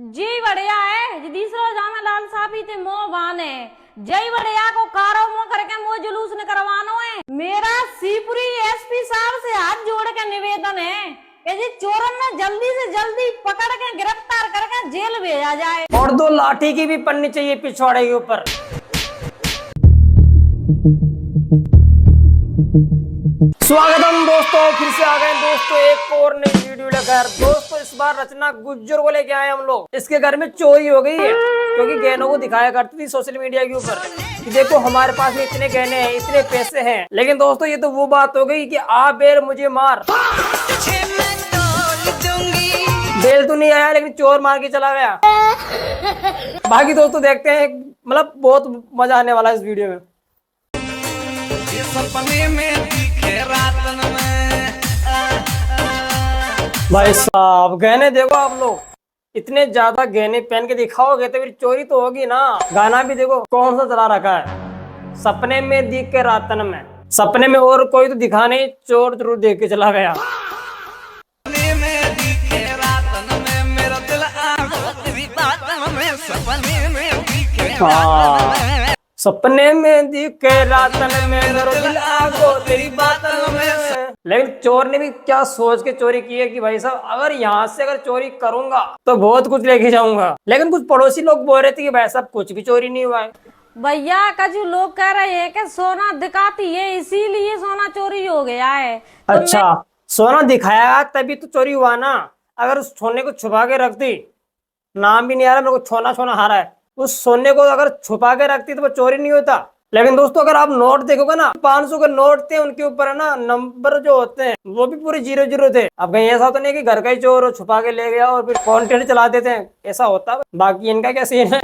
जी बढ़िया है जी तीसरो जामे लाल साहबी ते मोह बाने जय बढ़िया को कारो मो करके मो जुलूस न करवानो है। मेरा सीपुरी एसपी साहब से हाथ जोड़ के निवेदन है कि जी चोरन ने जल्दी से जल्दी पकड़ के गिरफ्तार करके जेल भेजा जाए और दो लाठी की भी पड़नी चाहिए पिछवाड़े के ऊपर। स्वागतम दोस्तों, फिर से आ गए दोस्तों एक और नई वीडियो लेकर। दोस्तों इस बार रचना गुज्जर को लेके आए हम लोग। इसके घर में चोरी हो गई है क्योंकि गहनों को दिखाया करती थी सोशल मीडिया के ऊपर कि देखो हमारे पास में इतने गहने हैं, इतने पैसे हैं। लेकिन दोस्तों ये तो वो बात हो गई कि आ बेर मुझे मार। बेल तो नहीं आया लेकिन चोर मार के चला गया। बाकी दोस्तों देखते हैं, मतलब बहुत मजा आने वाला है इस वीडियो में। भाई साहब गहने देखो आप लोग, इतने ज्यादा गहने पहन के दिखाओगे तो फिर चोरी तो होगी ना। गाना भी देखो कौन सा चला रखा है, सपने में दिख के रातन में। सपने में और कोई तो दिखा नहीं, चोर जरूर देख के चला गया। हाँ। सपने में दिखे रातन में मेरा दिल आगो तेरी बातन में। लेकिन चोर ने भी क्या सोच के चोरी की है कि भाई साहब अगर यहाँ से अगर चोरी करूंगा तो बहुत कुछ लेके जाऊंगा। लेकिन कुछ पड़ोसी लोग बोल रहे थे कि भाई साहब कुछ भी चोरी नहीं हुआ है। भैया कजू लोग कह रहे हैं कि सोना दिखाती है इसीलिए सोना चोरी हो गया है। अच्छा सोना दिखाया तभी तो चोरी हुआ ना। अगर उस सोने को छुपा के रख दी, नाम भी नहीं आ रहा मेरे को, छोना छोना हारा है, उस सोने को अगर छुपा के रखती तो वो चोरी नहीं होता। लेकिन दोस्तों अगर आप नोट देखोगे ना, 500 के नोट थे, उनके ऊपर है ना नंबर जो होते हैं वो भी पूरे 00 थे। अब कहीं ऐसा तो नहीं कि घर का ही चोर हो छुपा के ले गया और फिर कॉन्टेंट चला देते हैं, ऐसा होता है। बाकी इनका क्या सीन है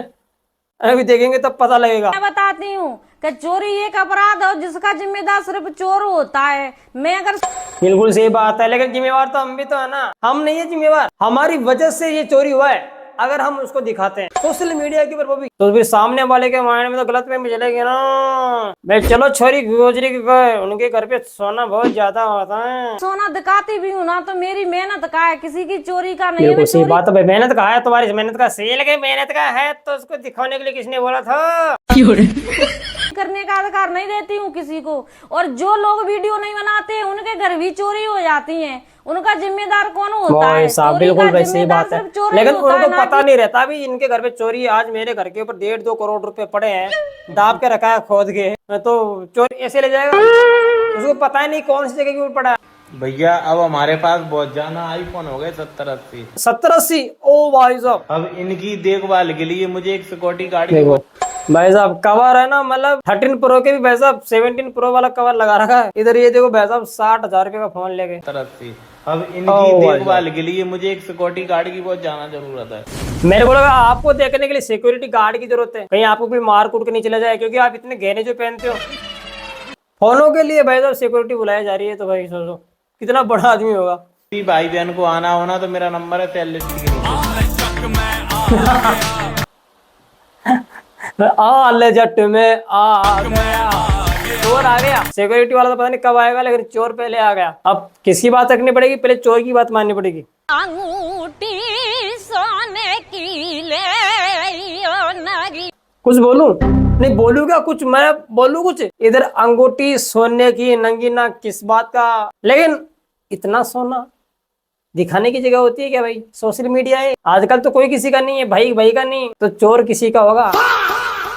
अभी देखेंगे तब पता लगेगा। मैं बताती हूँ कि चोरी एक अपराध है जिसका जिम्मेदार सिर्फ चोर होता है। मैं अगर बिल्कुल सही बात है, लेकिन जिम्मेवार तो हम भी तो है ना। हम नहीं है जिम्मेवार, हमारी वजह से ये चोरी हुआ है। अगर हम उसको दिखाते हैं सोशल मीडिया के ऊपर वो भी, तो फिर सामने वाले के माइंड में तो गलत में चलेगी ना। भाई चलो छोरी गुजरी के गए, उनके घर पे सोना बहुत ज्यादा होता है। सोना दिखाती भी हूँ ना तो मेरी मेहनत का है, किसी की चोरी का नहीं है। बिल्कुल सही बात है भाई, मेहनत का है, तुम्हारी मेहनत का सही लगे, मेहनत का है तो उसको दिखाने के लिए किसने बोला था। करने का अधिकार नहीं देती हूँ किसी को। और जो लोग वीडियो नहीं बनाते उनके घर भी चोरी हो जाती है, उनका जिम्मेदार कौन होता है? बिल्कुल भाई सही बात है, लेकिन उनको पता नहीं रहता भी इनके घर पे चोरी है। आज मेरे घर के ऊपर 1.5-2 करोड़ रुपए पड़े हैं, दाब के रखा है खोद के, तो चोरी ऐसे ले जाएगा, उसको पता ही नहीं कौन सी जगह के ऊपर पड़ा है। भैया अब हमारे पास बहुत जाना आईफोन हो गए 70-80। 70-80 ओ भाई साहब। अब इनकी देखभाल के लिए मुझे एक सिक्योरिटी गार्ड देखो भाई साहब कवर है ना, मतलब 13 प्रो के भी भाई साहब 17 प्रो वाला कवर लगा रखा है। इधर ये देखो भाई साहब 60,000 रुपए का फोन लेके। 70-80। अब इनकी देखभाल के लिए मुझे एक सिक्योरिटी गार्ड की बहुत ज्यादा जरूरत है। मेरे को लगा आपको देखने के लिए सिक्योरिटी गार्ड की जरूरत है, कहीं आपको भी मार कूट के नहीं चला जाए, क्योंकि आप इतने गहने जो पहनते हो। फोनों के लिए भाई साहब सिक्योरिटी बुलाई जा रही है, तो भाई सोचो कितना बड़ा आदमी होगा। भाई बहन को आना होना तो मेरा नंबर है 43 के नीचे। आले जट में आ गया चोर, आ गया। सिक्योरिटी वाला तो पता नहीं कब आएगा, लेकिन चोर पहले आ गया। अब किसकी बात रखनी पड़ेगी, पहले चोर की बात माननी पड़ेगी। अंगूठी सोने की ले नारी। कुछ बोलूं? नहीं बोलूं क्या कुछ, मैं बोलूं कुछ? इधर अंगूठी सोने की नंगीना किस बात का, लेकिन इतना सोना दिखाने की जगह होती है क्या भाई? सोशल मीडिया है आजकल, तो कोई किसी का नहीं है, भाई का नहीं, तो चोर किसी का होगा।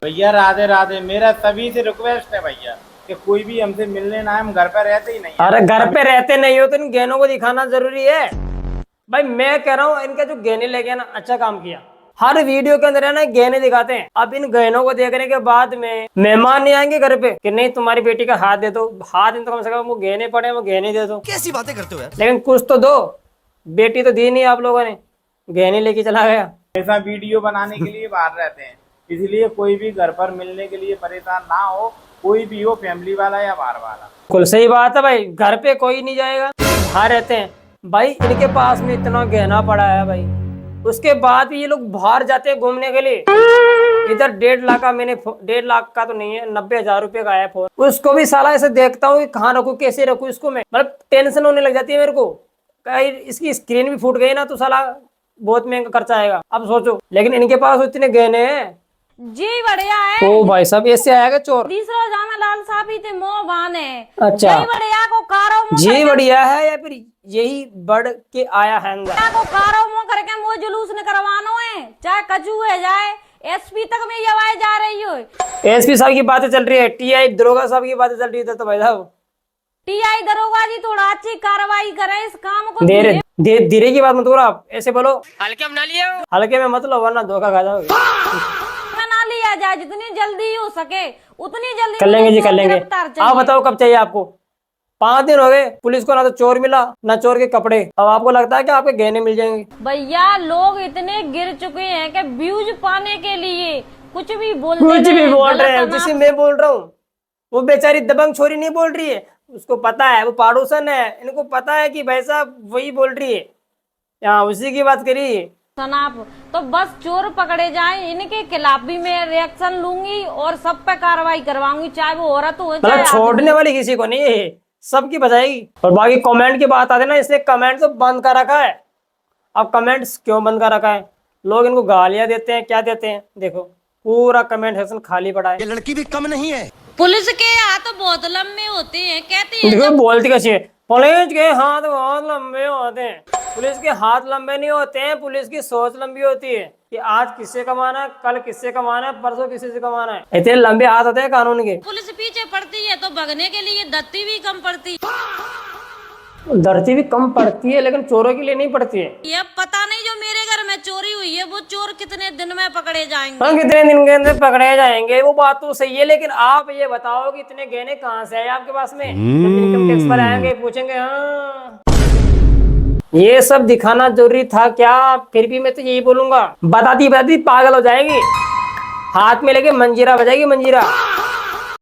भैया राधे राधे, मेरा सभी से रिक्वेस्ट है भैया कि कोई भी हमसे मिलने ना, हम घर पे रहते ही नहीं। अरे घर पे रहते नहीं हो तो इन गहनों को दिखाना जरूरी है भाई। मैं कह रहा हूँ इनका जो गहने ले गया ना, अच्छा काम किया। हर वीडियो के अंदर है ना गहने दिखाते हैं। अब इन गहनों को देखने के बाद में मेहमान नहीं आएंगे घर पे कि नहीं तुम्हारी बेटी का हाथ दे दो, हाथ इन तो कम से कम वो गहने पड़े वो गहने दे दो। कैसी बातें करते हो यार? लेकिन कुछ तो दो, बेटी तो दी नहीं आप लोगों ने, गहने लेके चला गया। ऐसा वीडियो बनाने के लिए बाहर रहते हैं, इसलिए कोई भी घर पर मिलने के लिए परेशान ना हो, कोई भी हो, फैमिली वाला या बाहर वाला। बिल्कुल सही बात है भाई, घर पे कोई नहीं जाएगा, बाहर रहते हैं भाई। इनके पास में इतना गहना पड़ा है भाई, उसके बाद भी ये लोग बाहर जाते हैं घूमने के लिए। इधर 1.5 लाख का, मैंने 1.5 लाख का तो नहीं है, 90,000 रुपए का है फोन। उसको भी साला ऐसे देखता हूँ कि कहाँ रखूँ कैसे रखूँ इसको, मैं मतलब टेंशन होने लग जाती है मेरे को। इसकी स्क्रीन भी फूट गई ना तो साला बहुत महंगा खर्चा आएगा। अब सोचो, लेकिन इनके पास इतने गहने हैं। जी बढ़िया है। ओ भाई साहब, ऐसे आएगा चोर। तीसरा जामा लाल साहब थे मोह बाने। अच्छा। जय बढ़िया को कारो मुंह जी बढ़िया है या फिर यही बढ़ के आया है अंदर? को कारो मुंह करके वो जुलूस ने करवानो है, चाहे कचू है जाए एसपी तक में ये आवाज जा रही हो। एसपी साहब की बातें चल रही है, टीआई दरोगा साहब की बातें चल रही है, तो भाई साहब टीआई दरोगा जी थोड़ा अच्छी कार्रवाई करें इस काम को। धीरे धीरे की बात मत करो आप, ऐसे बोलो हल्के में ना लियो, हल्के में मत लो वरना धोखा खा जाओगे। ना लिया जाए, जितनी जल्दी हो सके उतनी जल्दी कर लेंगे जी, कर लेंगे। गिरफ्तार चाहिए। आप बताओ कब चाहिए आपको? 5 दिन हो गए, पुलिस को ना तो चोर मिला ना चोर के कपड़े। अब आपको लगता है कि आपके गहने मिल जाएंगे? भैया लोग इतने गिर चुके हैं कि व्यूज पाने के लिए कुछ भी बोल रहे हैं। जिसे मैं बोल रहा हूँ, वो बेचारी दबंग छोरी नहीं बोल रही है, उसको पता है, वो पड़ोसन है, इनको पता है कि भाई साहब वही बोल रही है, यहाँ उसी की बात करी। सनाप तो बस चोर पकड़े जाएं, इनके खिलाफ भी मैं रिएक्शन लूंगी और सब पे कार्रवाई करवाऊंगी, चाहे वो औरत हो चाहे छोड़ने वाली किसी को नहीं है, सबकी बजाएगी। और बाकी कमेंट की बात आती है ना, इसने कमेंट तो बंद कर रखा है। अब कमेंट्स क्यों बंद कर रखा है? लोग इनको गालियां देते हैं, क्या देते हैं, देखो पूरा कमेंट सेक्शन खाली पड़ा है। ये लड़की भी कम नहीं है। पुलिस के हाथ बहुत लंबे होते हैं, कहते हैं। देखो बोलती कैसी है, पुलिस के हाथ बहुत लंबे होते हैं। पुलिस के हाथ लंबे नहीं होते हैं, पुलिस की सोच लंबी होती है कि आज किससे कमाना है, कल किससे कमाना है, परसों किसी से कमाना है। इतने लंबे हाथ होते हैं कानून के। पुलिस पीछे पड़ती है तो भगने के लिए धरती भी कम पड़ती, धरती भी कम पड़ती है, लेकिन चोरों के लिए नहीं पड़ती है। ये पता नहीं जो मेरे घर में चोरी हुई है वो चोर कितने दिन में पकड़े जाएंगे। हाँ, कितने दिन के अंदर पकड़े जाएंगे, वो बात तो सही है, लेकिन आप ये बताओ कि इतने गहने कहाँ से आए आपके पास में? इनकम टैक्स पर आएंगे, पूछेंगे हाँ ये सब दिखाना जरूरी था क्या? फिर भी मैं तो यही बोलूंगा, बताती पागल हो जाएगी, हाथ में लेके मंजीरा बजाएगी, मंजीरा।